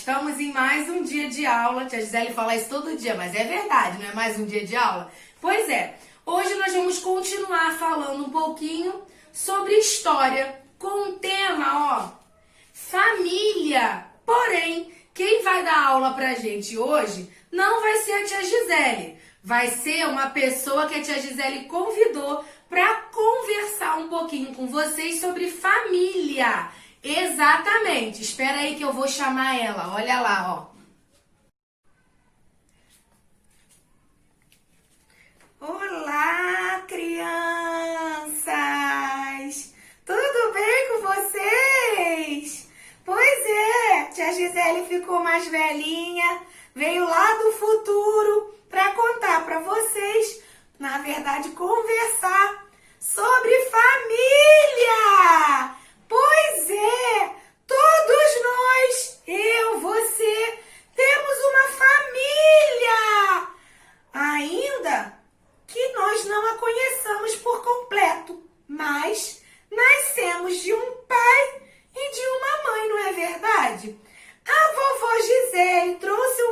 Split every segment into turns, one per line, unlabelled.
Estamos em mais um dia de aula. Tia Gisele fala isso todo dia, mas é verdade, não é mais um dia de aula? Pois é, hoje nós vamos continuar falando um pouquinho sobre história, com o tema, família. Porém, quem vai dar aula pra gente hoje não vai ser a tia Gisele. Vai ser uma pessoa que a tia Gisele convidou para conversar um pouquinho com vocês sobre família. Exatamente. Espera aí que eu vou chamar ela. Olha lá, Olá, crianças! Tudo bem com vocês? Pois é, tia Gisele ficou mais velhinha, veio lá do futuro para contar para vocês, na verdade, conversar sobre família! Pois é, todos nós, eu, você, temos uma família! Ainda que nós não a conheçamos por completo, mas nascemos de um pai e de uma mãe, não é verdade? A vovó Gisele trouxe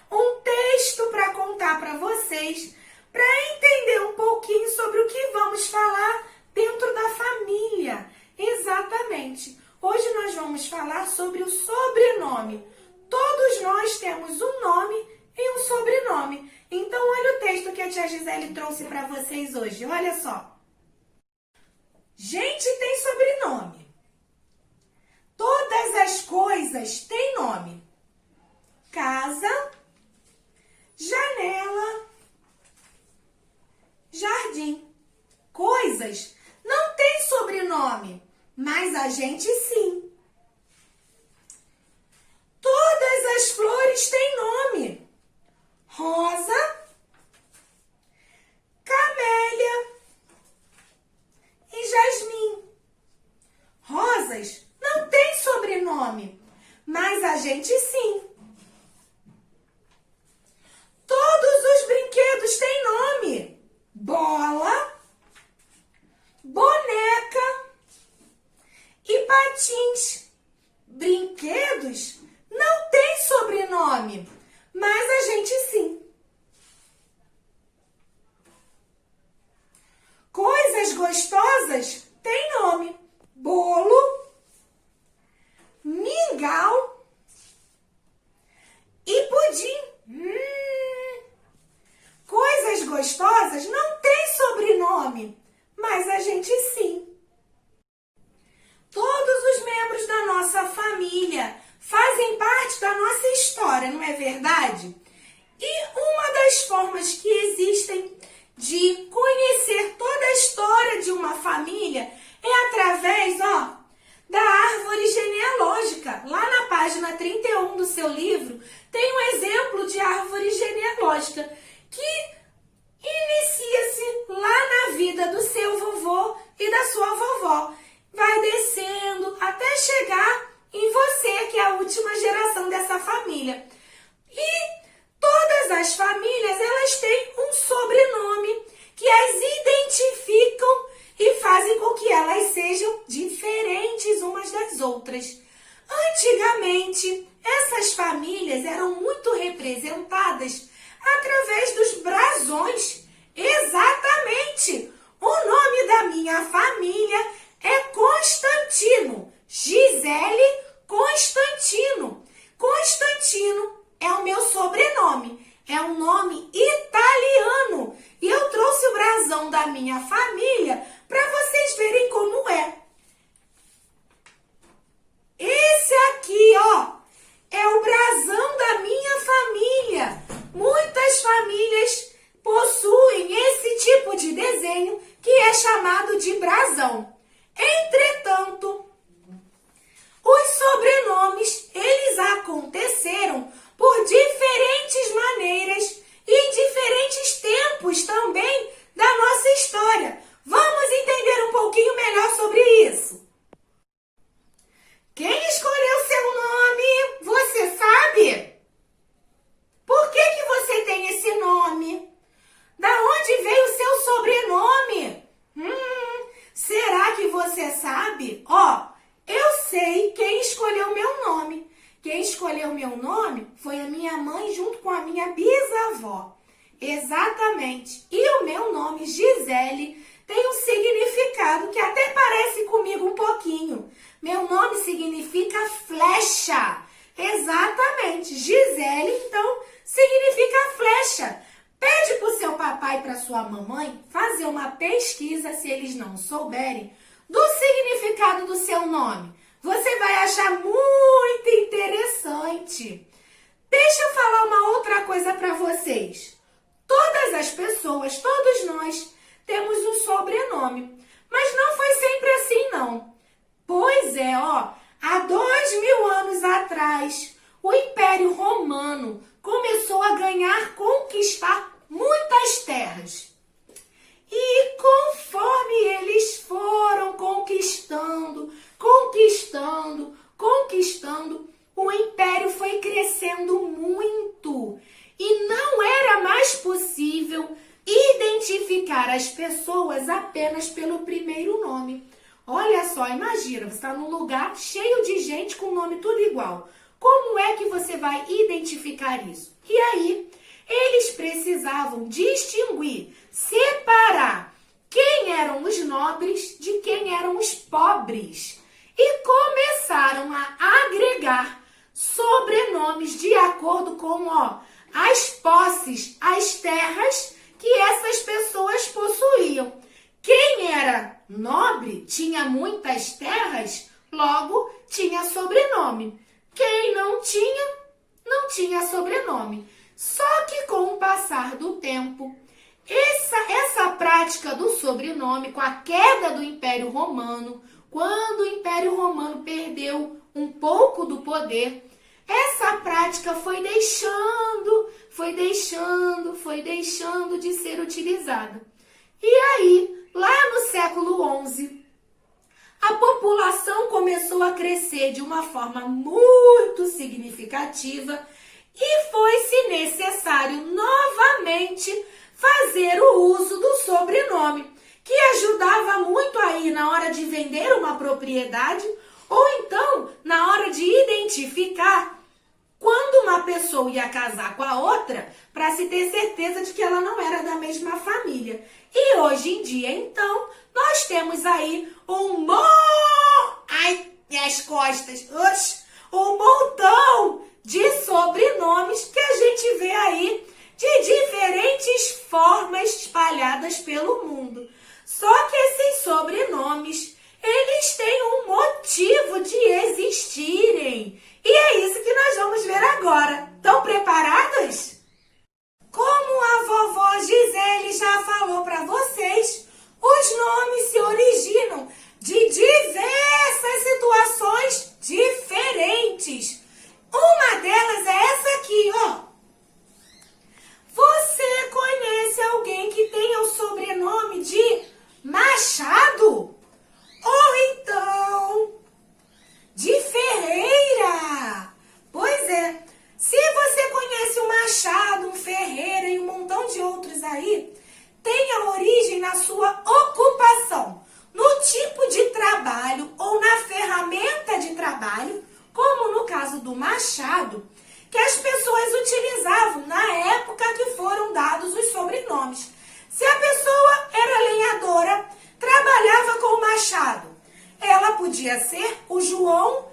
um texto para contar para vocês, para entender um pouquinho sobre o que vamos falar dentro da família. Exatamente. Hoje nós vamos falar sobre o sobrenome. Todos nós temos um nome e um sobrenome. Então, olha o texto que a tia Gisele trouxe para vocês hoje. Olha só. Gente tem sobrenome. Todas as coisas têm nome. Casa, janela, jardim. Coisas não têm sobrenome, mas a gente sim. Todas as flores têm nome. Rosa, camélia e jasmim. Rosas não têm sobrenome, mas a gente sim. Todos os brinquedos têm nome. Bola, boneca e patins. Brinquedos não têm sobrenome, mas a gente sim. Coisas gostosas têm nome. Bolo, mingau e pudim. Coisas gostosas não têm sobrenome, mas a gente sim. Todos os membros da nossa família fazem parte da nossa história, não é verdade? E uma das formas que existem de conhecer toda a história de uma família é através, da árvore genealógica. Lá na página 31 do seu livro, tem um exemplo de árvore genealógica que inicia-se lá na vida do seu vovô e da sua vovó. Vai descendo até chegar em você, que é a última geração dessa família. E todas as famílias, elas têm um sobrenome que as identificam e fazem com que elas sejam diferentes umas das outras. Antigamente, essas famílias eram muito representadas através dos brasões. Exatamente! O nome da minha família é Constantino. Gisele Constantino. Constantino é o meu sobrenome. É um nome italiano. E eu trouxe o brasão da minha família para vocês verem como é. Esse aqui, é o brasão da minha família. Muitas famílias possuem esse tipo de desenho que é chamado de brasão. Entretanto, os sobrenomes, eles aconteceram por diferentes maneiras e em diferentes tempos também da nossa história. Vamos entender um pouquinho melhor sobre isso. Quem escolheu seu nome? Você sabe? Por que você tem esse nome? Da onde veio o seu sobrenome? Será que você sabe? Eu sei quem escolheu meu nome. Quem escolheu meu nome foi a minha mãe junto com a minha bisavó. Exatamente. E o meu nome, Gisele, tem um significado que até parece comigo um pouquinho. Meu nome significa flecha. Exatamente. Gisele, então, significa flecha. Pede para o seu papai e para sua mamãe fazer uma pesquisa, se eles não souberem, do significado do seu nome. Você vai achar muito interessante. Deixa eu falar uma outra coisa para vocês. Todas as pessoas, todos nós, temos um sobrenome. Mas não foi sempre assim, não. Pois é, há 2000 anos atrás, o Império Romano começou a conquistar muitas terras. E conforme eles foram conquistando, o império foi crescendo muito. E não era mais possível identificar as pessoas apenas pelo primeiro nome. Olha só, imagina, você está num lugar cheio de gente com nome tudo igual. Como é que você vai identificar isso? E aí, eles precisavam distinguir, separar quem eram os nobres de quem eram os pobres. E começaram a agregar sobrenomes de acordo com as posses, as terras que essas pessoas possuíam. Quem era nobre tinha muitas terras, logo tinha sobrenome. Quem não tinha sobrenome. Só que com o passar do tempo, essa prática do sobrenome, com a queda do Império Romano, quando o Império Romano perdeu um pouco do poder, essa prática foi deixando de ser utilizada. E aí, lá no século XI, a população começou a crescer de uma forma muito significativa e foi-se necessário novamente fazer o uso do sobrenome, que ajudava muito aí na hora de vender uma propriedade ou então na hora de identificar quando uma pessoa ia casar com a outra para se ter certeza de que ela não era da mesma família. E hoje em dia, então, nós temos aí minhas costas! Um montão de sobrenomes que a gente vê aí de diferentes formas espalhadas pelo mundo. Só que esses sobrenomes, eles têm um motivo de existirem. E é isso que nós vamos ver agora. Estão preparados? Como a vovó Gisele já falou para vocês, os nomes se originam de diversas situações diferentes. Uma delas é essa aqui, Você conhece alguém que tenha o sobrenome de Machado? Ou então de Ferreira? Pois é, se você conhece o Machado, um Ferreira e um montão de outros aí, tem a origem na sua ocupação, no tipo de trabalho ou na ferramenta de trabalho, como no caso do Machado, que as pessoas utilizavam na época que foram dados os sobrenomes. Se a pessoa era lenhadora, trabalhava com o machado, ela podia ser o João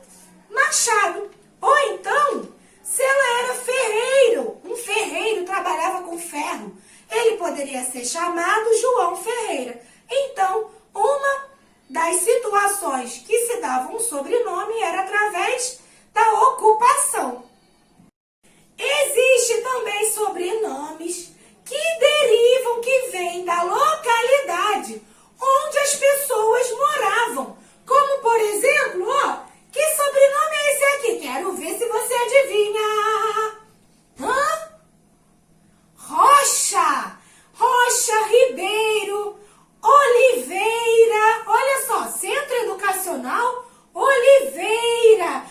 Machado. Ou então, se ela era ferreiro, um ferreiro trabalhava com ferro, ele poderia ser chamado João Ferreira. Então, uma das situações que se dava um sobrenome era através da ocupação. Existem também sobrenomes que vêm da localidade onde as pessoas moravam. Como, por exemplo, que sobrenome é esse aqui? Quero ver se você adivinha. Rocha Ribeiro, Oliveira. Olha só, Centro Educacional Oliveira.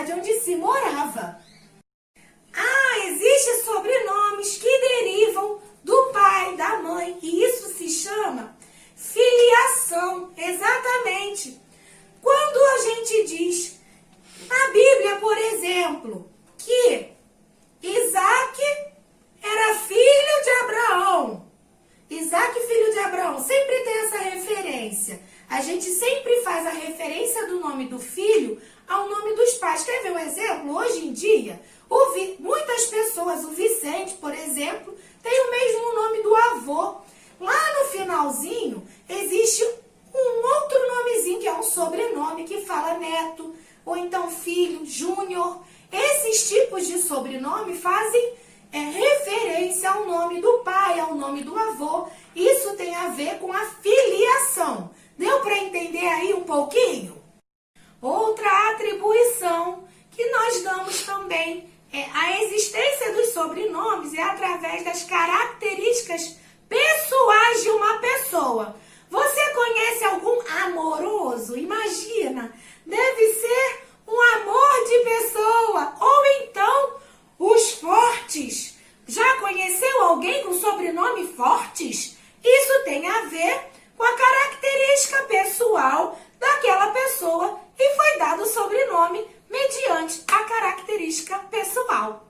cidade onde se morava. Existem sobrenomes que derivam do pai, da mãe, e isso se chama filiação, exatamente. Quando a gente diz na Bíblia, por exemplo, que Isaac era filho de Abraão. Isaac, filho de Abraão, sempre tem essa referência. A gente sempre faz a referência do nome do filho ao nome dos pais. Quer ver um exemplo? Hoje em dia, muitas pessoas, o Vicente, por exemplo, tem o mesmo nome do avô. Lá no finalzinho, existe um outro nomezinho, que é um sobrenome, que fala neto, ou então filho, júnior. Esses tipos de sobrenome fazem referência ao nome do pai, ao nome do avô. Isso tem a ver com a filiação. Deu para entender aí um pouquinho? Outra atribuição que nós damos também a existência dos sobrenomes é através das características pessoais de uma pessoa. Você conhece algum amoroso? Imagina, deve ser um amor de pessoa. Ou então, os Fortes. Já conheceu alguém com sobrenome Fortes? Isso tem a ver com a característica pessoal daquela pessoa e foi dado o sobrenome mediante a característica pessoal.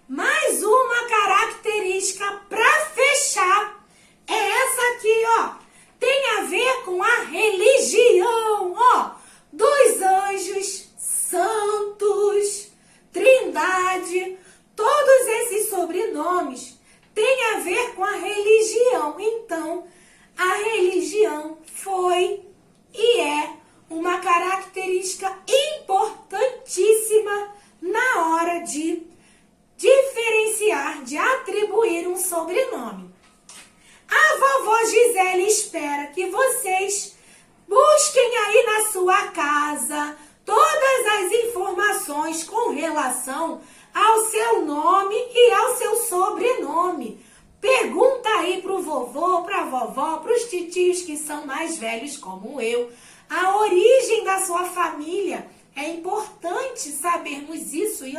Mais uma característica para fechar é essa aqui, ó. Tem a ver com a religião, ó. Dos anjos, santos, trindade, todos esses sobrenomes têm a ver com a religião. Então, a religião foi e é uma característica importantíssima na hora de diferenciar, de atribuir um sobrenome. A vovó Gisele espera que vocês busquem aí na sua casa todas as informações com relação ao seu nome e ao seu sobrenome. Pergunta aí pro vovô, pra vovó, pros titios que são mais velhos como eu, a origem da sua família. É importante sabermos isso e,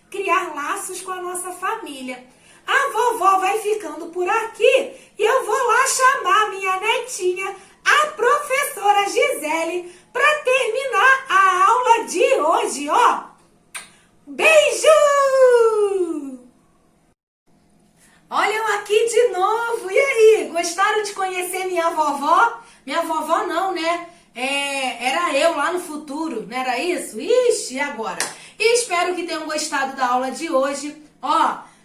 criar laços com a nossa família. A vovó vai ficando por aqui e eu vou lá chamar minha netinha, a professora Gisele, para terminar a aula de hoje, Beijo! Olham aqui de novo. E aí, gostaram de conhecer minha vovó? Minha vovó não, né? Era eu lá no futuro, não era isso? Ixi, e agora? E espero que tenham gostado da aula de hoje.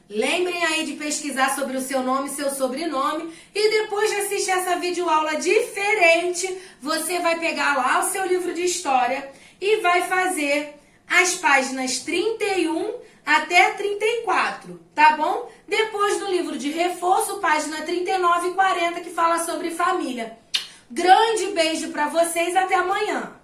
Lembrem aí de pesquisar sobre o seu nome e seu sobrenome. E depois de assistir essa videoaula diferente, você vai pegar lá o seu livro de história e vai fazer as páginas 31 até 34, tá bom? Depois no livro de reforço, página 39 e 40, que fala sobre família. Grande beijo para vocês, até amanhã!